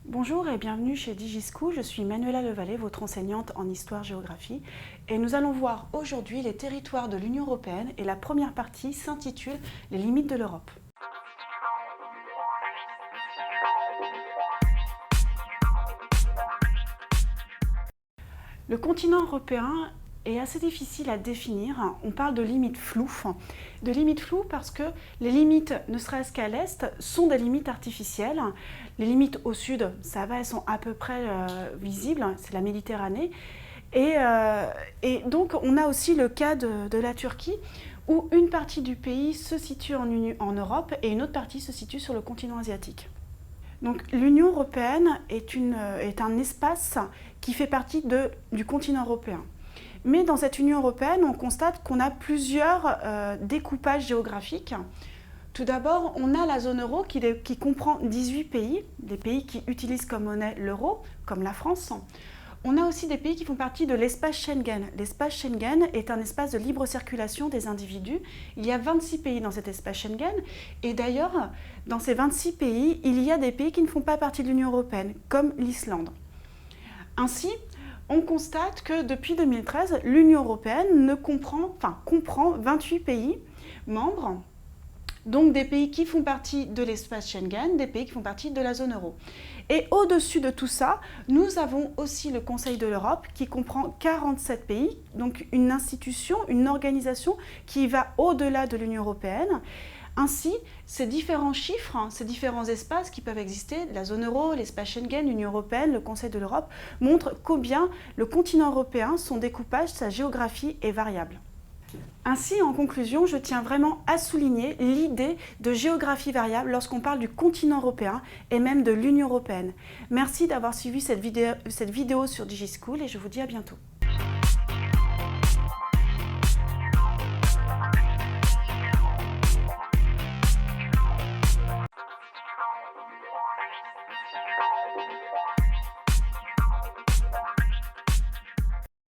Bonjour et bienvenue chez DigiSchool, je suis Manuela Levalet, votre enseignante en histoire-géographie et nous allons voir aujourd'hui les territoires de l'Union européenne et la première partie s'intitule « Les limites de l'Europe ». Le continent européen est assez difficile à définir. On parle de limites floues. De limites floues parce que les limites, ne serait-ce qu'à l'est, sont des limites artificielles. Les limites au sud, ça va, elles sont à peu près visibles, c'est la Méditerranée. Et donc on a aussi le cas de la Turquie, où une partie du pays se situe en Europe et une autre partie se situe sur le continent asiatique. Donc l'Union européenne est un espace qui fait partie du continent européen. Mais dans cette Union européenne, on constate qu'on a plusieurs découpages géographiques. Tout d'abord, on a la zone euro qui comprend 18 pays, des pays qui utilisent comme monnaie l'euro, comme la France. On a aussi des pays qui font partie de l'espace Schengen. L'espace Schengen est un espace de libre circulation des individus. Il y a 26 pays dans cet espace Schengen. Et d'ailleurs, dans ces 26 pays, il y a des pays qui ne font pas partie de l'Union européenne, comme l'Islande. Ainsi, on constate que depuis 2013, l'Union européenne comprend 28 pays membres, donc des pays qui font partie de l'espace Schengen, des pays qui font partie de la zone euro. Et au-dessus de tout ça, nous avons aussi le Conseil de l'Europe qui comprend 47 pays, donc une institution, une organisation qui va au-delà de l'Union européenne. Ainsi, ces différents chiffres, ces différents espaces qui peuvent exister, la zone euro, l'espace Schengen, l'Union européenne, le Conseil de l'Europe, montrent combien le continent européen, son découpage, sa géographie est variable. Ainsi, en conclusion, je tiens vraiment à souligner l'idée de géographie variable lorsqu'on parle du continent européen et même de l'Union européenne. Merci d'avoir suivi cette vidéo sur DigiSchool et je vous dis à bientôt.